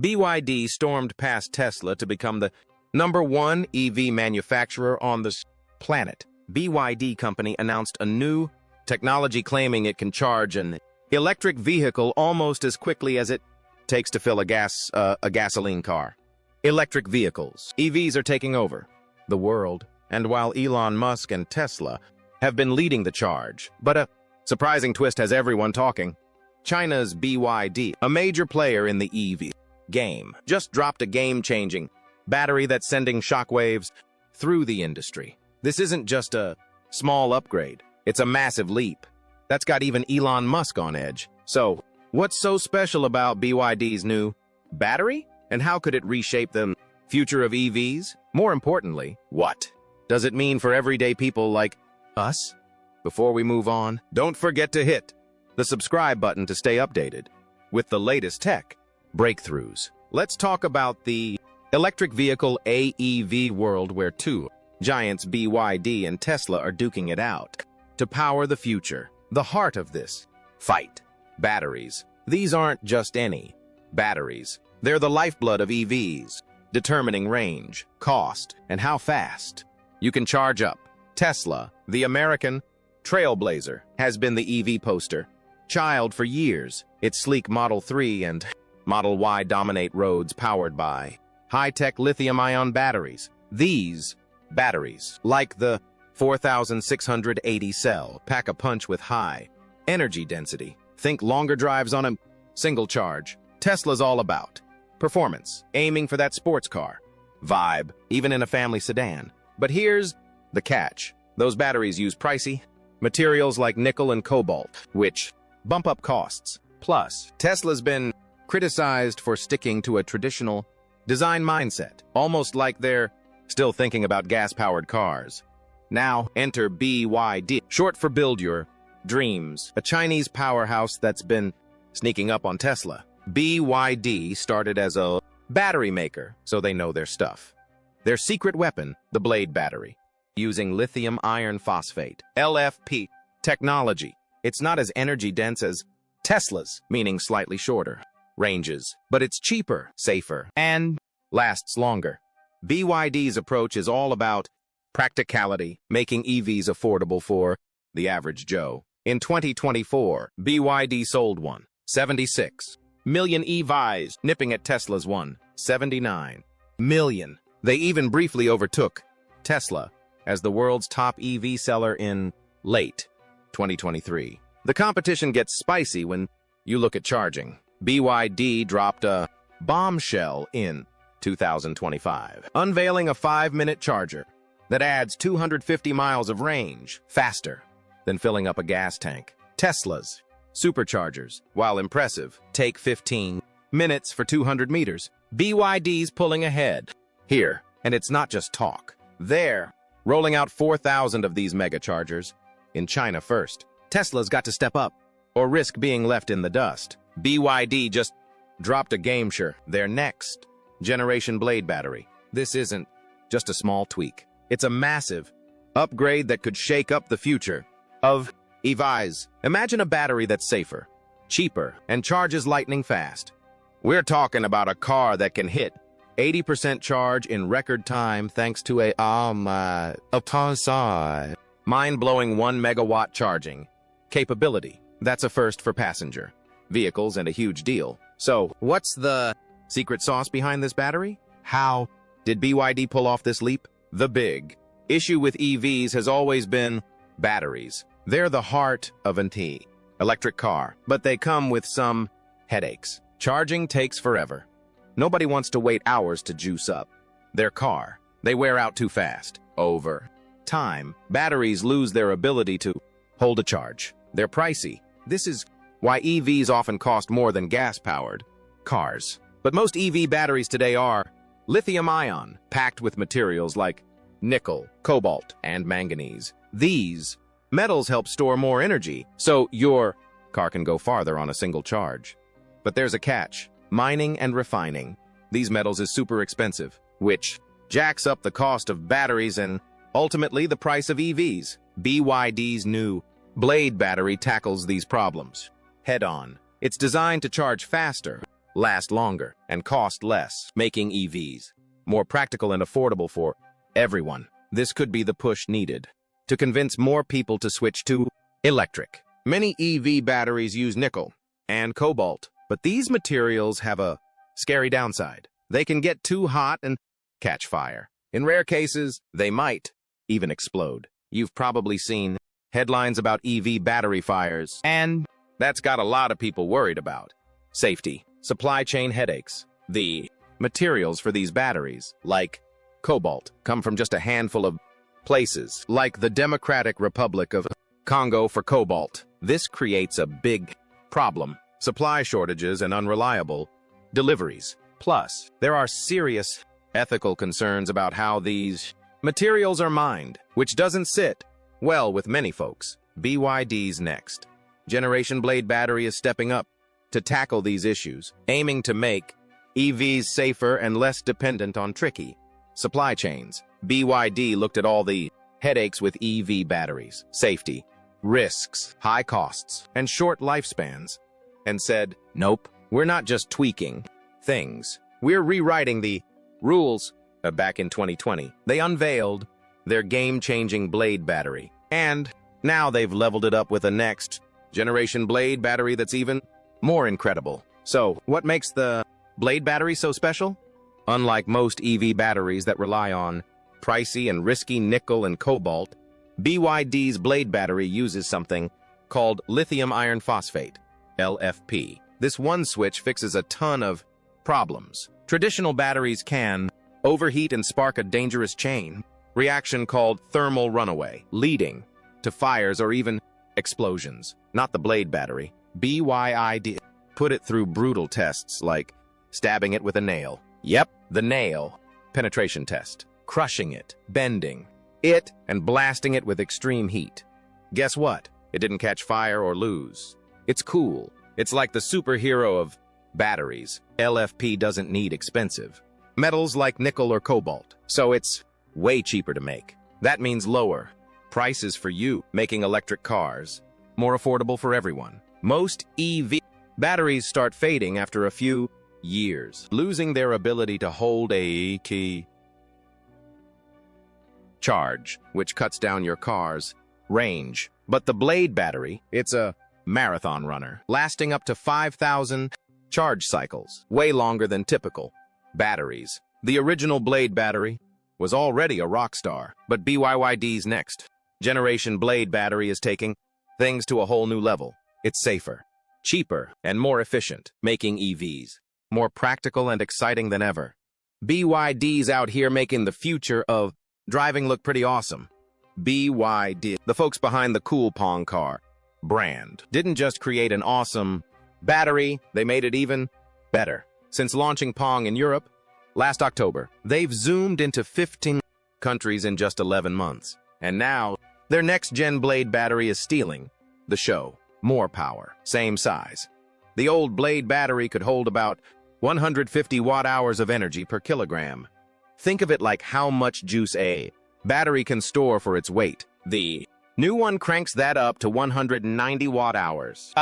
BYD stormed past Tesla to become the #1 EV manufacturer on the planet. BYD company announced a new technology claiming it can charge an electric vehicle almost as quickly as it takes to fill a gasoline car. Electric vehicles, EVs, are taking over the world, and while Elon Musk and Tesla have been leading the charge, but a surprising twist has everyone talking. China's BYD, a major player in the EV game, just dropped a game-changing battery that's sending shockwaves through the industry. This isn't just a small upgrade, it's a massive leap that's got even Elon Musk on edge. So, what's so special about BYD's new battery? And how could it reshape the future of EVs? More importantly, what does it mean for everyday people like us? Before we move on, don't forget to hit the subscribe button to stay updated with the latest tech breakthroughs. Let's talk about the electric vehicle AEV world, where two giants, BYD and Tesla, are duking it out to power the future. The heart of this fight: batteries. These aren't just any batteries. They're the lifeblood of EVs, determining range, cost, and how fast you can charge up. Tesla, the American trailblazer, has been the EV poster child for years. Its sleek Model 3 and Model Y dominate roads powered by high-tech lithium-ion batteries. These batteries, like the 4,680 cell, pack a punch with high energy density. Think longer drives on a single charge. Tesla's all about performance, aiming for that sports car vibe, even in a family sedan. But here's the catch. Those batteries use pricey materials like nickel and cobalt, which bump up costs. Plus, Tesla's been criticized for sticking to a traditional design mindset, almost like they're still thinking about gas-powered cars. Now, enter BYD, short for Build Your Dreams, a Chinese powerhouse that's been sneaking up on Tesla. BYD started as a battery maker, so they know their stuff. Their secret weapon, the Blade battery, using lithium iron phosphate, LFP, technology. It's not as energy dense as Tesla's, meaning slightly shorter ranges, but it's cheaper, safer, and lasts longer. BYD's approach is all about practicality, making EVs affordable for the average Joe. In 2024, BYD sold 176 million EVs, nipping at Tesla's 179 million. They even briefly overtook Tesla as the world's top EV seller in late 2023. The competition gets spicy when you look at charging. BYD dropped a bombshell in 2025, unveiling a 5-minute charger that adds 250 miles of range, faster than filling up a gas tank. Tesla's superchargers, while impressive, take 15 minutes for 200 meters. BYD's pulling ahead here, and it's not just talk. They're rolling out 4,000 of these mega chargers in China first. Tesla's got to step up or risk being left in the dust. BYD just dropped a game-changer, their next generation Blade battery. This isn't just a small tweak. It's a massive upgrade that could shake up the future of EVs. Imagine a battery that's safer, cheaper, and charges lightning fast. We're talking about a car that can hit 80% charge in record time thanks to a mind-blowing 1 megawatt charging capability. That's a first for passenger vehicles and a huge deal. So, what's the secret sauce behind this battery? How did BYD pull off this leap? The big issue with EVs has always been batteries. They're the heart of an electric car, but they come with some headaches. Charging takes forever. Nobody wants to wait hours to juice up their car. They wear out too fast. Over time, batteries lose their ability to hold a charge. They're pricey. This is why EVs often cost more than gas-powered cars. But most EV batteries today are lithium-ion, packed with materials like nickel, cobalt, and manganese. These metals help store more energy, so your car can go farther on a single charge. But there's a catch. Mining and refining these metals is super expensive, which jacks up the cost of batteries and ultimately the price of EVs. BYD's new Blade battery tackles these problems head-on. It's designed to charge faster, last longer, and cost less, making EVs more practical and affordable for everyone. This could be the push needed to convince more people to switch to electric. Many EV batteries use nickel and cobalt, but these materials have a scary downside. They can get too hot and catch fire. In rare cases, they might even explode. You've probably seen headlines about EV battery fires, and that's got a lot of people worried about safety, supply chain headaches. The materials for these batteries, like cobalt, come from just a handful of places, like the Democratic Republic of Congo for cobalt. This creates a big problem: supply shortages and unreliable deliveries. Plus, there are serious ethical concerns about how these materials are mined, which doesn't sit well with many folks. BYD's next generation blade battery is stepping up to tackle these issues, aiming to make EVs safer and less dependent on tricky supply chains. BYD looked at all the headaches with EV batteries: safety, risks, high costs, and short lifespans, and said, nope, we're not just tweaking things, we're rewriting the rules. Back in 2020, they unveiled their game-changing blade battery, and now they've leveled it up with a next generation blade battery that's even more incredible. So, what makes the blade battery so special? Unlike most EV batteries that rely on pricey and risky nickel and cobalt, BYD's blade battery uses something called lithium iron phosphate, LFP. This one switch fixes a ton of problems. Traditional batteries can overheat and spark a dangerous chain reaction called thermal runaway, leading to fires or even explosions. Not the blade battery. BYD put it through brutal tests like stabbing it with a nail. Yep, the nail penetration test. Crushing it, bending it, and blasting it with extreme heat. Guess what? It didn't catch fire or lose. It's cool. It's like the superhero of batteries. LFP doesn't need expensive metals like nickel or cobalt, so it's way cheaper to make. That means lower prices for you, making electric cars more affordable for everyone. Most EV batteries start fading after a few years, losing their ability to hold a key charge, which cuts down your car's range. But the blade battery, it's a marathon runner, lasting up to 5,000 charge cycles, way longer than typical batteries. The original blade battery was already a rock star, but BYD's next generation blade battery is taking things to a whole new level. It's safer, cheaper, and more efficient, making EVs more practical and exciting than ever. BYD's out here making the future of driving look pretty awesome. BYD, the folks behind the cool Pong car brand, didn't just create an awesome battery, they made it even better. Since launching Pong in Europe last October, they've zoomed into 15 countries in just 11 months. And now, their next-gen blade battery is stealing the show. More power, same size. The old blade battery could hold about 150 watt-hours of energy per kilogram. Think of it like how much juice a battery can store for its weight. The new one cranks that up to 190 watt-hours.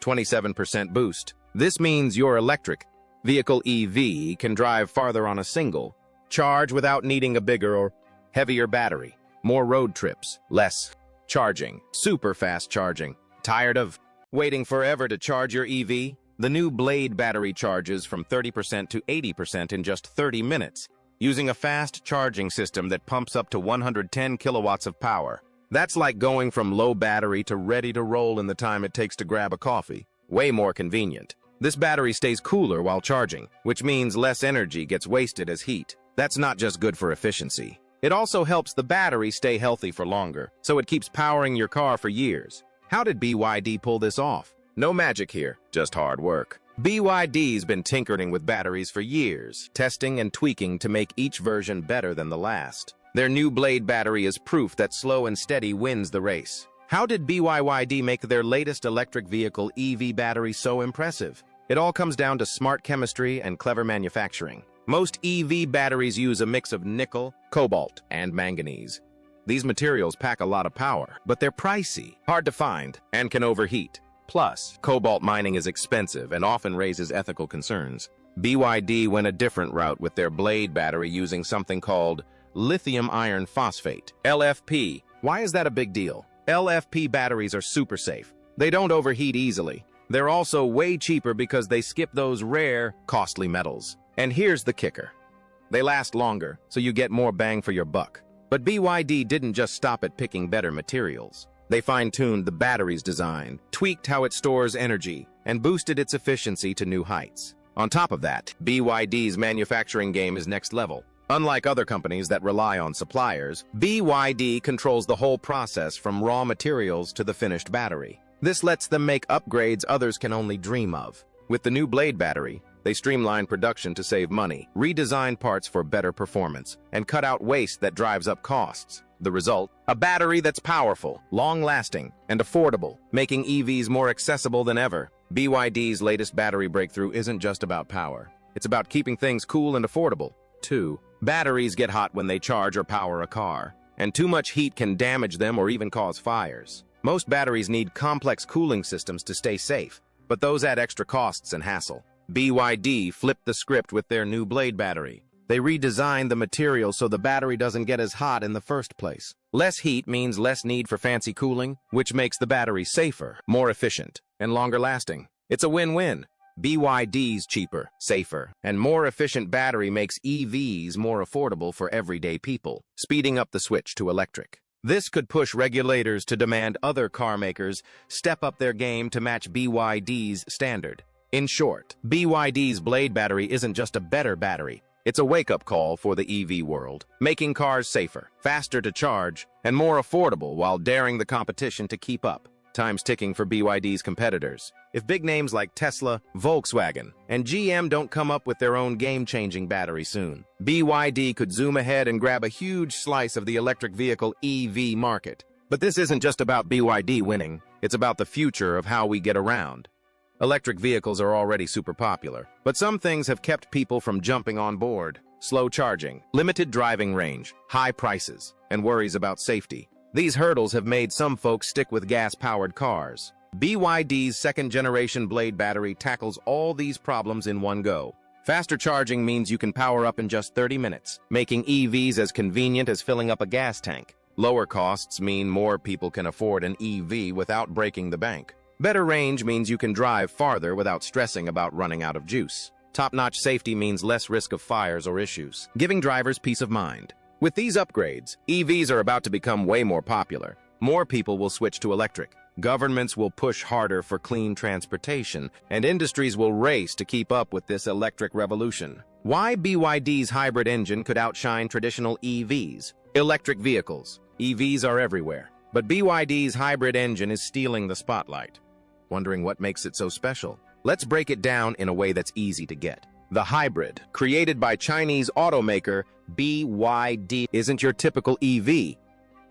27% boost. This means your electric vehicle EV can drive farther on a single charge without needing a bigger or heavier battery. More road trips, less charging, super fast charging. Tired of waiting forever to charge your EV? The new blade battery charges from 30% to 80% in just 30 minutes, using a fast charging system that pumps up to 110 kilowatts of power. That's like going from low battery to ready to roll in the time it takes to grab a coffee. Way more convenient. This battery stays cooler while charging, which means less energy gets wasted as heat. That's not just good for efficiency. It also helps the battery stay healthy for longer, so it keeps powering your car for years. How did BYD pull this off? No magic here, just hard work. BYD's been tinkering with batteries for years, testing and tweaking to make each version better than the last. Their new blade battery is proof that slow and steady wins the race. How did BYD make their latest electric vehicle EV battery so impressive? It all comes down to smart chemistry and clever manufacturing. Most EV batteries use a mix of nickel, cobalt, and manganese. These materials pack a lot of power, but they're pricey, hard to find, and can overheat. Plus, cobalt mining is expensive and often raises ethical concerns. BYD went a different route with their Blade battery using something called lithium iron phosphate, LFP. Why is that a big deal? LFP batteries are super safe. They don't overheat easily. They're also way cheaper because they skip those rare, costly metals. And here's the kicker. They last longer, so you get more bang for your buck. But BYD didn't just stop at picking better materials. They fine-tuned the battery's design, tweaked how it stores energy, and boosted its efficiency to new heights. On top of that, BYD's manufacturing game is next level. Unlike other companies that rely on suppliers, BYD controls the whole process from raw materials to the finished battery. This lets them make upgrades others can only dream of. With the new Blade battery, they streamline production to save money, redesign parts for better performance, and cut out waste that drives up costs. The result? A battery that's powerful, long-lasting, and affordable, making EVs more accessible than ever. BYD's latest battery breakthrough isn't just about power. It's about keeping things cool and affordable, too. Batteries get hot when they charge or power a car, and too much heat can damage them or even cause fires. Most batteries need complex cooling systems to stay safe, but those add extra costs and hassle. BYD flipped the script with their new Blade battery. They redesigned the material so the battery doesn't get as hot in the first place. Less heat means less need for fancy cooling, which makes the battery safer, more efficient, and longer lasting. It's a win-win. BYD's cheaper, safer, and more efficient battery makes EVs more affordable for everyday people, speeding up the switch to electric. This could push regulators to demand other car makers step up their game to match BYD's standard. In short, BYD's Blade battery isn't just a better battery. It's a wake-up call for the EV world, making cars safer, faster to charge, and more affordable while daring the competition to keep up. Time's ticking for BYD's competitors. If big names like Tesla, Volkswagen, and GM don't come up with their own game-changing battery soon, BYD could zoom ahead and grab a huge slice of the electric vehicle EV market. But this isn't just about BYD winning. It's about the future of how we get around. Electric vehicles are already super popular, but some things have kept people from jumping on board. Slow charging, limited driving range, high prices, and worries about safety. These hurdles have made some folks stick with gas-powered cars. BYD's second-generation Blade battery tackles all these problems in one go. Faster charging means you can power up in just 30 minutes, making EVs as convenient as filling up a gas tank. Lower costs mean more people can afford an EV without breaking the bank. Better range means you can drive farther without stressing about running out of juice. Top-notch safety means less risk of fires or issues, giving drivers peace of mind. With these upgrades, EVs are about to become way more popular. More people will switch to electric. Governments will push harder for clean transportation, and industries will race to keep up with this electric revolution. Why BYD's hybrid engine could outshine traditional EVs? Electric vehicles. EVs are everywhere, but BYD's hybrid engine is stealing the spotlight. Wondering what makes it so special? Let's break it down in a way that's easy to get. The hybrid, created by Chinese automaker BYD, isn't your typical EV.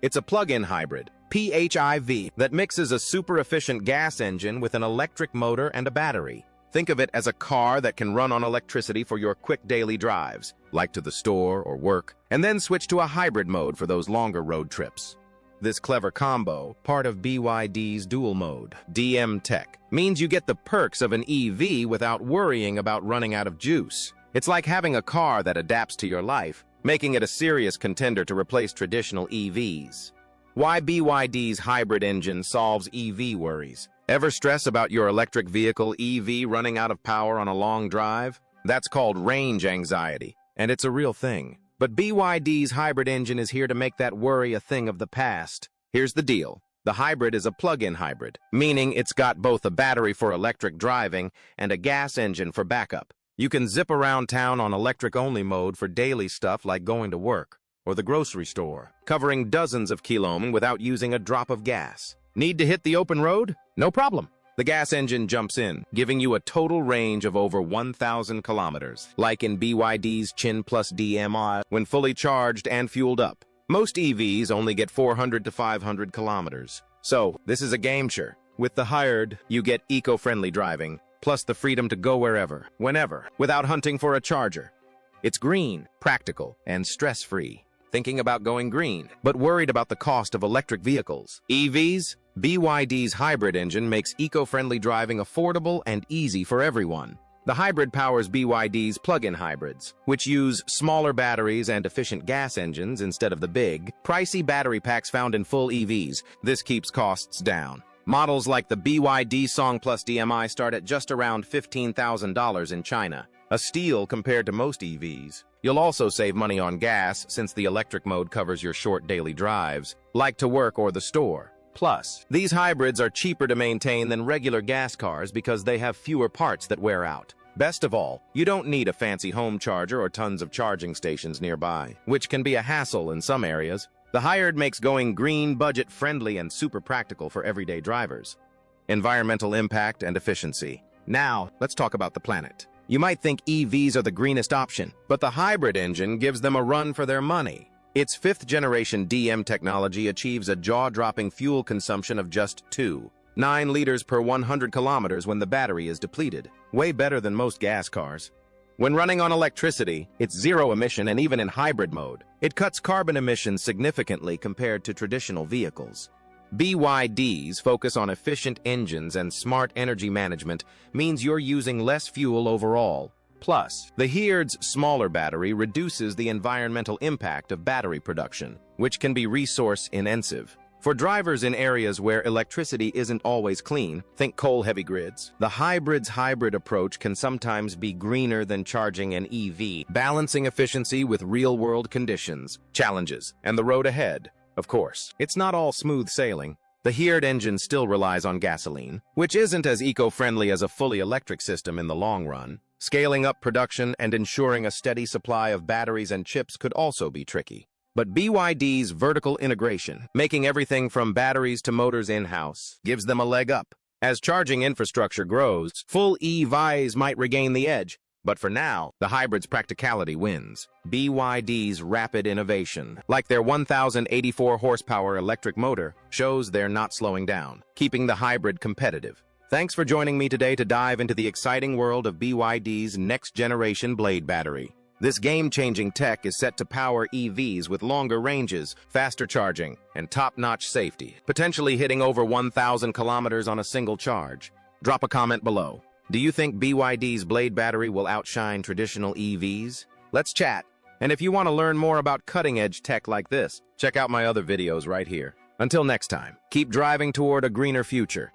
It's a plug-in hybrid, PHIV, that mixes a super-efficient gas engine with an electric motor and a battery. Think of it as a car that can run on electricity for your quick daily drives, like to the store or work, and then switch to a hybrid mode for those longer road trips. This clever combo, part of BYD's dual mode, DM tech, means you get the perks of an EV without worrying about running out of juice. It's like having a car that adapts to your life, making it a serious contender to replace traditional EVs. Why BYD's hybrid engine solves EV worries. Ever stress about your electric vehicle EV running out of power on a long drive? That's called range anxiety, and it's a real thing. But BYD's hybrid engine is here to make that worry a thing of the past. Here's the deal. The hybrid is a plug-in hybrid, meaning it's got both a battery for electric driving and a gas engine for backup. You can zip around town on electric-only mode for daily stuff like going to work or the grocery store, covering dozens of kilometers without using a drop of gas. Need to hit the open road? No problem. The gas engine jumps in, giving you a total range of over 1,000 kilometers, like in BYD's Chin Plus DMI, when fully charged and fueled up. Most EVs only get 400 to 500 kilometers. So, this is a game changer. With the hybrid, you get eco-friendly driving, plus the freedom to go wherever, whenever, without hunting for a charger. It's green, practical, and stress-free. thinking about going green, but worried about the cost of electric vehicles. EVs? BYD's hybrid engine makes eco-friendly driving affordable and easy for everyone. The hybrid powers BYD's plug-in hybrids, which use smaller batteries and efficient gas engines instead of the big, pricey battery packs found in full EVs. This keeps costs down. Models like the BYD Song Plus DMI start at just around $15,000 in China, a steal compared to most EVs. You'll also save money on gas since the electric mode covers your short daily drives, like to work or the store. Plus, these hybrids are cheaper to maintain than regular gas cars because they have fewer parts that wear out. Best of all, you don't need a fancy home charger or tons of charging stations nearby, which can be a hassle in some areas. The hybrid makes going green budget-friendly and super practical for everyday drivers. Environmental impact and efficiency. Now, let's talk about the planet. You might think EVs are the greenest option, but the hybrid engine gives them a run for their money. Its fifth-generation DM technology achieves a jaw-dropping fuel consumption of just 2.9 liters per 100 kilometers when the battery is depleted, way better than most gas cars. When running on electricity, it's zero emission, and even in hybrid mode, it cuts carbon emissions significantly compared to traditional vehicles. BYD's focus on efficient engines and smart energy management means you're using less fuel overall. Plus, the hybrid's smaller battery reduces the environmental impact of battery production, which can be resource-intensive. For drivers in areas where electricity isn't always clean, think coal-heavy grids, the hybrid's hybrid approach can sometimes be greener than charging an EV, balancing efficiency with real-world conditions, challenges, and the road ahead. Of course, it's not all smooth sailing. The hybrid engine still relies on gasoline, which isn't as eco-friendly as a fully electric system in the long run. Scaling up production and ensuring a steady supply of batteries and chips could also be tricky. But BYD's vertical integration, making everything from batteries to motors in-house, gives them a leg up. As charging infrastructure grows, full EVs might regain the edge. But for now, the hybrid's practicality wins. BYD's rapid innovation, like their 1,084 horsepower electric motor, shows they're not slowing down, keeping the hybrid competitive. Thanks for joining me today to dive into the exciting world of BYD's next-generation Blade battery. This game-changing tech is set to power EVs with longer ranges, faster charging, and top-notch safety, potentially hitting over 1,000 kilometers on a single charge. Drop a comment below. Do you think BYD's Blade battery will outshine traditional EVs? Let's chat. And if you want to learn more about cutting-edge tech like this, check out my other videos right here. Until next time, keep driving toward a greener future.